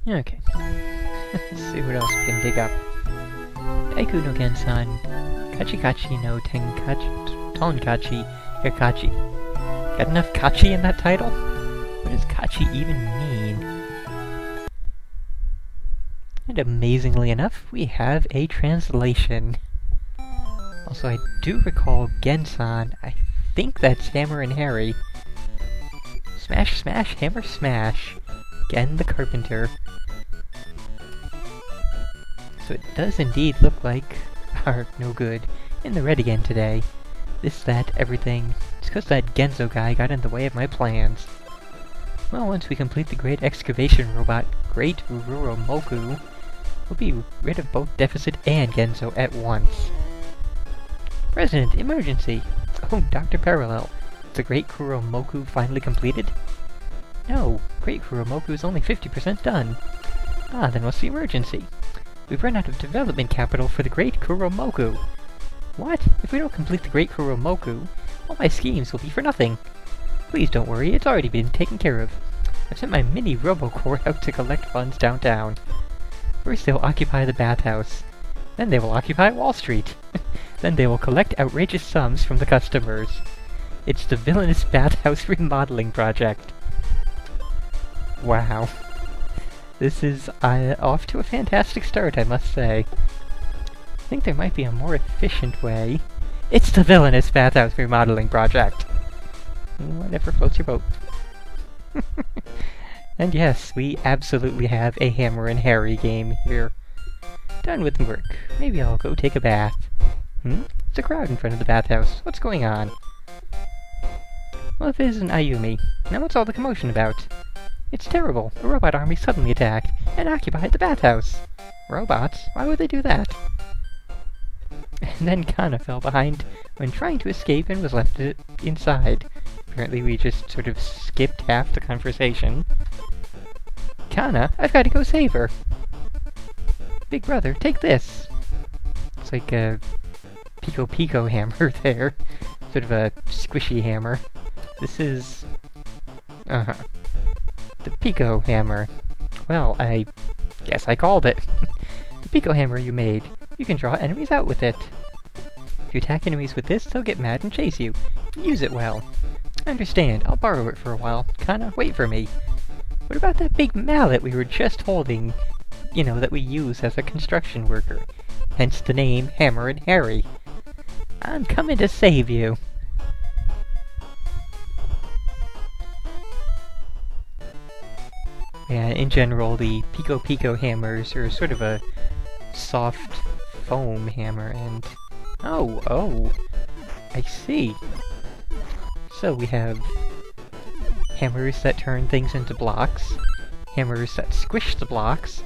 Okay. Let's see what else we can dig up. Daiku no Gensan, Kachikachi no Tonkachi, Kachi. Got enough Kachi in that title? What does Kachi even mean? And amazingly enough, we have a translation. Also, I do recall Gensan. I think that's Hammer and Harry. Smash, smash, hammer, smash. Gen the Carpenter. So it does indeed look like our no good in the red again today. This, that, everything. It's because that Genzo guy got in the way of my plans. Well, once we complete the great excavation robot, Great Ururomoku, we'll be rid of both Deficit and Genzo at once. President, emergency! Oh, Dr. Parallel. Is the Great Kuromoku finally completed? No, Great Kuromoku is only 50% done. Ah, then what's the emergency? We've run out of development capital for the Great Kuromoku. What? If we don't complete the Great Kuromoku, all my schemes will be for nothing. Please don't worry, it's already been taken care of. I've sent my mini RoboCore out to collect funds downtown. First they will occupy the bathhouse. Then they will occupy Wall Street. Then they will collect outrageous sums from the customers. It's the villainous bathhouse remodeling project. Wow. This is off to a fantastic start, I must say. I think there might be a more efficient way. It's the villainous bathhouse remodeling project! Whatever floats your boat. And yes, we absolutely have a Hammer and Harry game here. Done with work. Maybe I'll go take a bath. It's a crowd in front of the bathhouse. What's going on? Well, if it isn't Ayumi, now what's all the commotion about? It's terrible. A robot army suddenly attacked and occupied the bathhouse. Robots? Why would they do that? And then Kana fell behind when trying to escape and was left inside. Apparently we just sort of skipped half the conversation. Kana, I've got to go save her! Big brother, take this! It's like a Pico hammer there. Sort of a squishy hammer. This is... the Pico hammer. Well, I guess I called it. The Pico hammer you made. You can draw enemies out with it. If you attack enemies with this, they'll get mad and chase you. Use it well. Understand, I'll borrow it for a while. Kinda wait for me. What about that big mallet we were just holding? You know, that we use as a construction worker. Hence the name Hammer and Harry. I'm coming to save you. Yeah, in general, the Pico hammers are sort of a soft foam hammer, and... Oh, I see. So we have hammers that turn things into blocks, hammers that squish the blocks,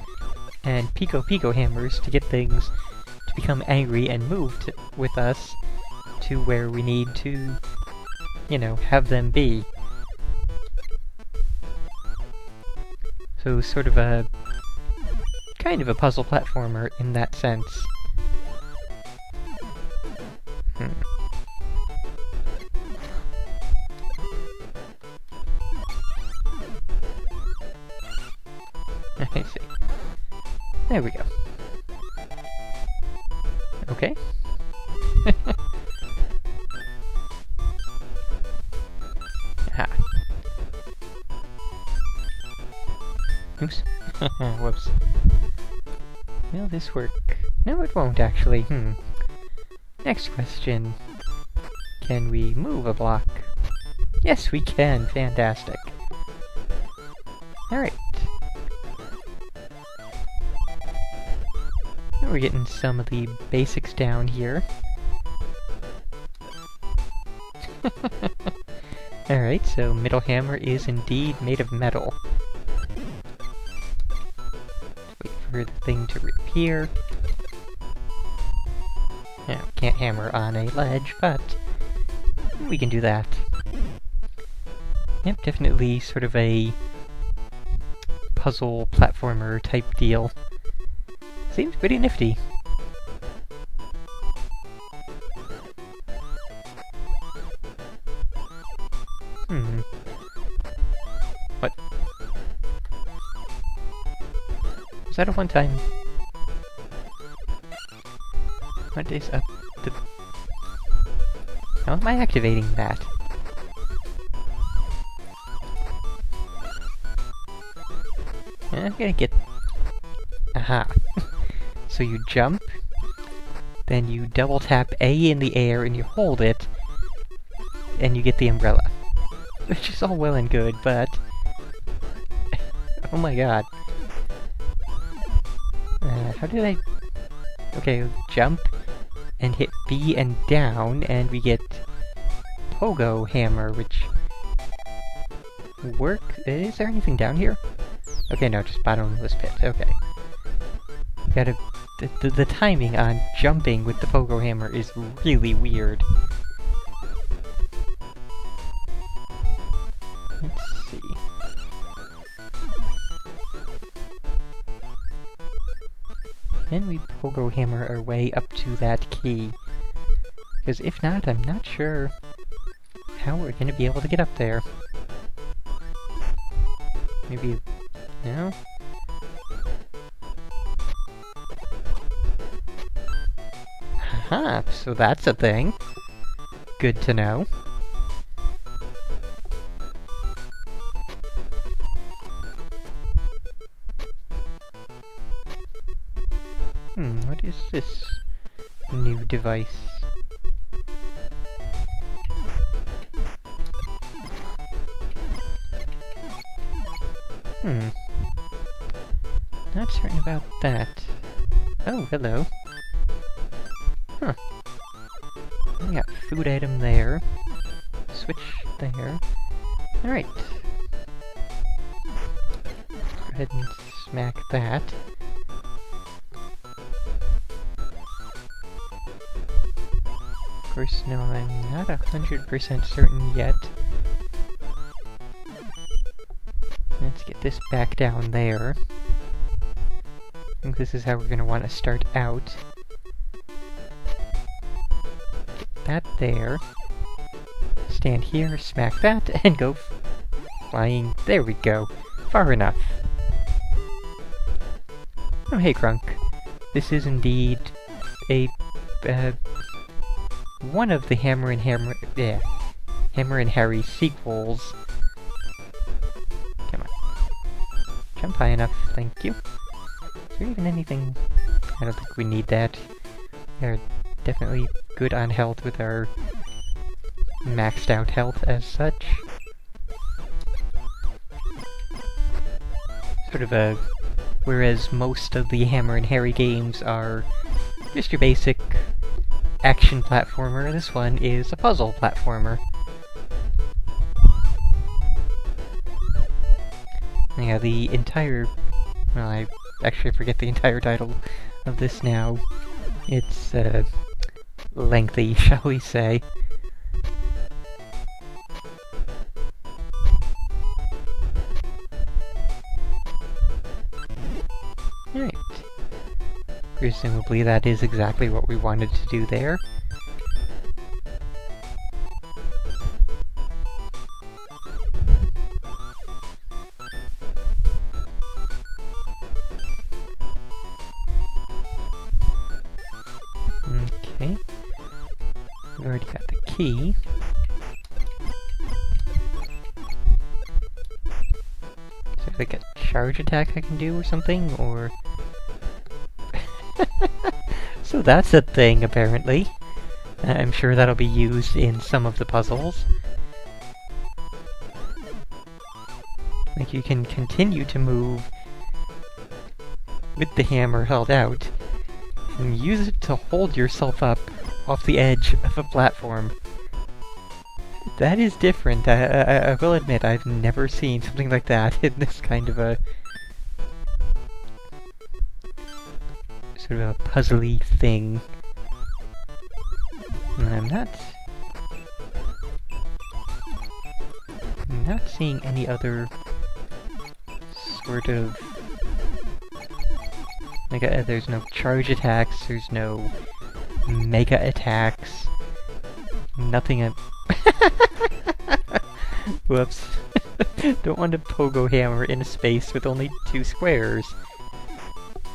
and Pico hammers to get things to become angry and move with us to where we need to, you know, have them be. So sort of a... kind of a puzzle platformer in that sense. I see. There we go. Okay. Aha. Oops. Whoops. Will this work? No, it won't actually. Next question. Can we move a block? Yes, we can. Fantastic. Alright. We're getting some of the basics down here. Alright, so middle hammer is indeed made of metal. Wait for the thing to reappear. Now, can't hammer on a ledge, but we can do that. Yep, definitely sort of a puzzle platformer type deal. Seems pretty nifty. What? Is that a one-time? What is up the... How am I activating that? I'm gonna get... Aha. So you jump, then you double tap A in the air and you hold it, and you get the umbrella. Which is all well and good, but... oh my god. How did I... Okay, jump, and hit B and down, and we get Pogo Hammer, which... work? Is there anything down here? Okay, no, just bottomless pit, okay. Gotta... The timing on jumping with the Pogo Hammer is really weird. Let's see. Can we Pogo Hammer our way up to that key? Because if not, I'm not sure how we're gonna be able to get up there. Maybe... no? Aha, so that's a thing. Good to know. What is this new device? Not certain about that. Oh, hello. Huh. We got food item there. Switch there. Alright. Go ahead and smack that. Of course, no, I'm not 100% certain yet. Let's get this back down there. I think this is how we're gonna want to start out. Get that there. Stand here, smack that, and go flying. There we go. Far enough. Oh, hey, Crunk. This is indeed a, one of the Hammerin Harry sequels. Come on. Jump high enough, thank you. Is there even anything... I don't think we need that. We're definitely good on health with our maxed out health as such. Sort of a... whereas most of the Hammerin Harry games are just your basic action platformer, this one is a puzzle platformer. Yeah, the entire... well, I actually forget the entire title of this now. It's, lengthy, shall we say. Alright. Presumably that is exactly what we wanted to do there. Okay. We already got the key. Is there like a charge attack I can do or something, or... So that's a thing, apparently. I'm sure that'll be used in some of the puzzles. Like, you can continue to move with the hammer held out, and use it to hold yourself up off the edge of a platform. That is different. I will admit, I've never seen something like that in this kind of a... sort of a puzzly thing. And I'm not seeing any other sort of... like, there's no charge attacks, there's no mega attacks, nothing. Whoops. Don't want to pogo hammer in a space with only 2 squares.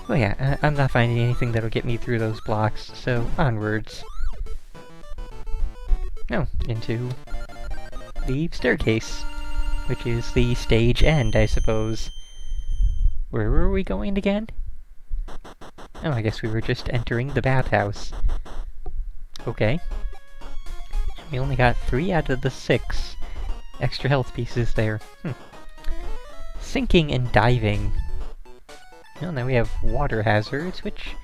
Well, yeah, I'm not finding anything that'll get me through those blocks, so onwards. Oh, into the staircase, which is the stage end, I suppose. Where were we going again? Oh, I guess we were just entering the bathhouse. Okay. We only got 3 out of the 6 extra health pieces there. Sinking and diving. Well, now we have water hazards, which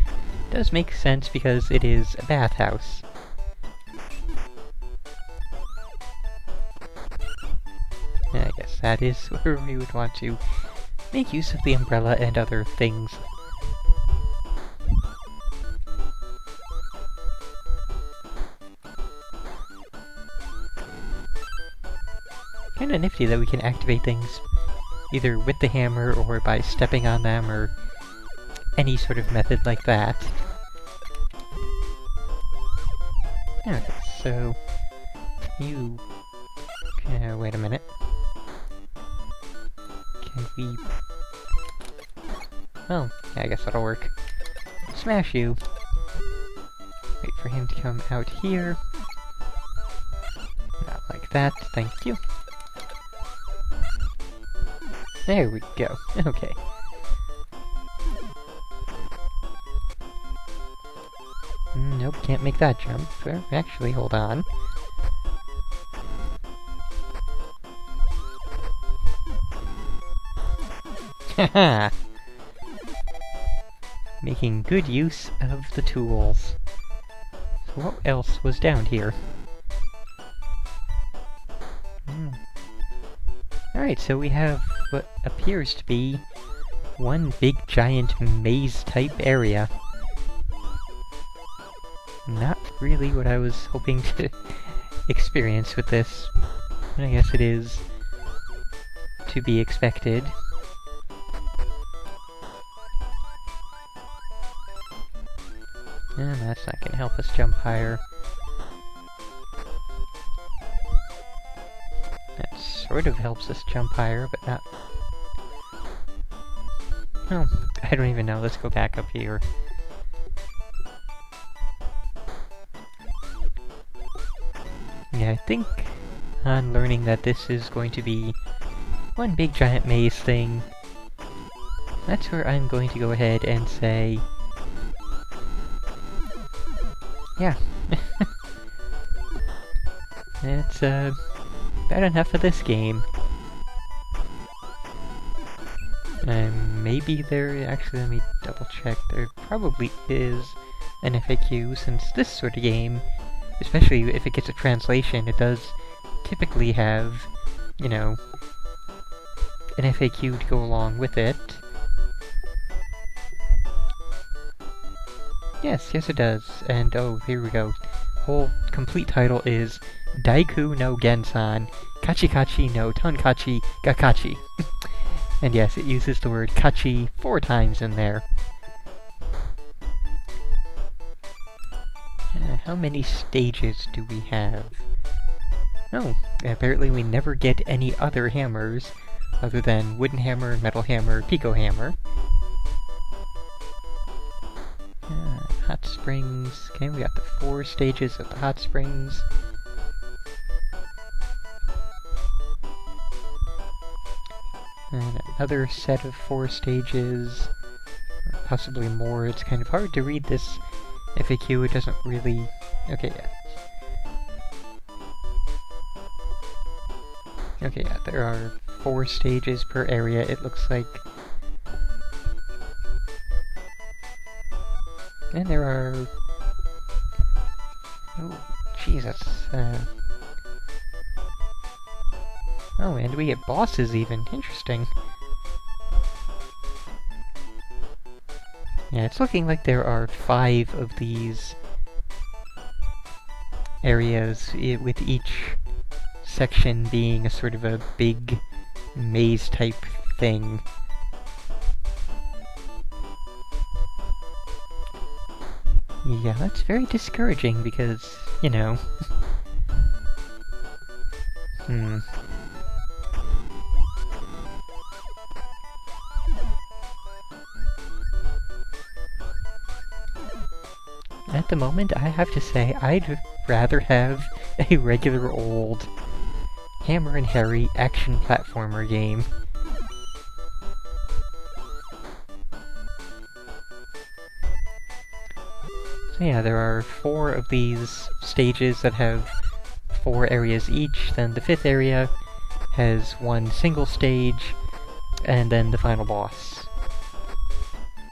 does make sense because it is a bathhouse. I guess that is where we would want to make use of the umbrella and other things. Kinda nifty that we can activate things either with the hammer or by stepping on them or any sort of method like that. Okay, so you... wait a minute. Can we... Oh, yeah, I guess that'll work. Smash you. Wait for him to come out here. Not like that, thank you. There we go. Okay. Nope, can't make that jump. Actually, hold on. Haha! Making good use of the tools. So what else was down here? Alright, so we have what appears to be one big giant maze-type area. Not really what I was hoping to experience with this. I guess it is to be expected. And that's not gonna help us jump higher. That sort of helps us jump higher, but not... Oh, I don't even know. Let's go back up here. Yeah, I think on learning that this is going to be one big giant maze thing, that's where I'm going to go ahead and say... Yeah. It's, about enough of this game. Maybe there... Actually, let me double check. There probably is an FAQ, since this sort of game, especially if it gets a translation, it does typically have, you know, an FAQ to go along with it. Yes, yes it does. And oh, here we go. Whole complete title is Daiku no Gensan, Kachikachi no Tonkachi ga Kachi. And yes, it uses the word Kachi 4 times in there. How many stages do we have? Oh, apparently we never get any other hammers other than wooden hammer, metal hammer, pico hammer. Hot springs. Okay, we got the 4 stages of the hot springs. And another set of 4 stages. Possibly more. It's kind of hard to read this FAQ. It doesn't really... Okay, yeah. Okay, yeah, there are 4 stages per area, it looks like. And there are... Oh, Jesus. Oh, and we get bosses even. Interesting. Yeah, it's looking like there are 5 of these areas, with each section being a sort of a big maze-type thing. Yeah, that's very discouraging because, you know... At the moment, I have to say, I'd rather have a regular old Hammer and Harry action platformer game. So yeah, there are 4 of these stages that have 4 areas each, then the 5th area has 1 single stage, and then the final boss.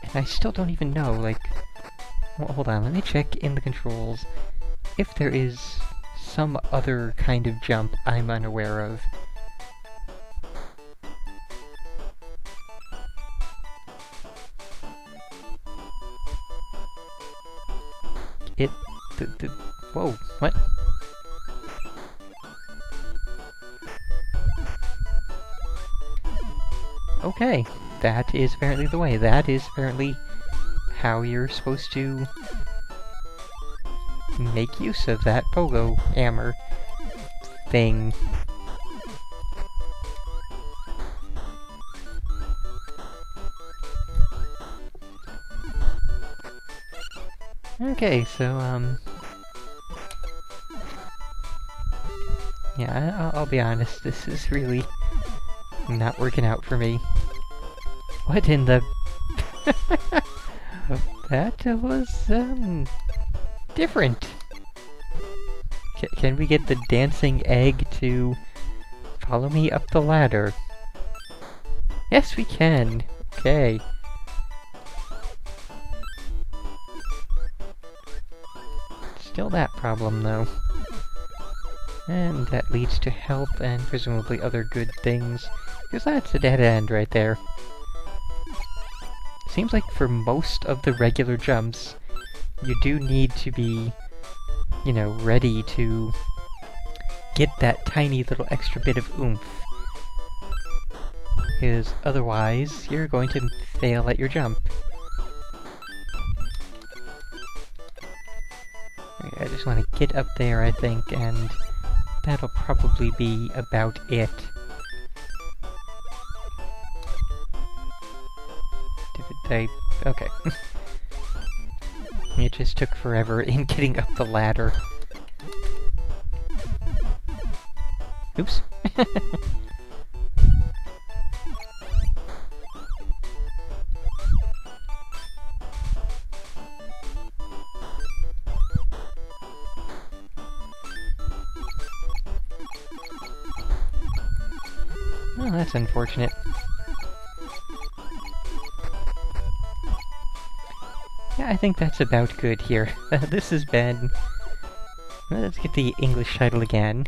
And I still don't even know, like... Well, hold on, let me check in the controls if there is some other kind of jump I'm unaware of. Whoa, what? Okay, that is apparently the way. That is apparently how you're supposed to make use of that pogo hammer thing. Okay, so, yeah, I'll be honest, this is really not working out for me. What in the... That was, different. Can we get the dancing egg to follow me up the ladder? Yes, we can. Okay. Still that problem, though. And that leads to health and presumably other good things, because that's a dead end right there. Seems like for most of the regular jumps, you do need to be, you know, ready to get that tiny little extra bit of oomph. Because otherwise, you're going to fail at your jump. I just want to get up there, I think, and that'll probably be about it. Okay. It just took forever in getting up the ladder. Oops. Well, that's unfortunate. Yeah, I think that's about good here. This has been... Let's get the English title again.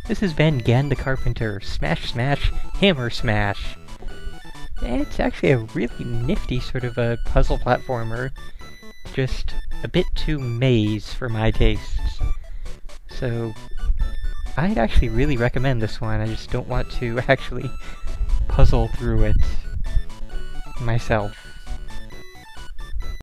This has been Gan the Carpenter, Smash Smash, Hammer Smash. It's actually a really nifty sort of a puzzle platformer. Just a bit too maze for my tastes. So, I'd actually really recommend this one. I just don't want to actually puzzle through it myself.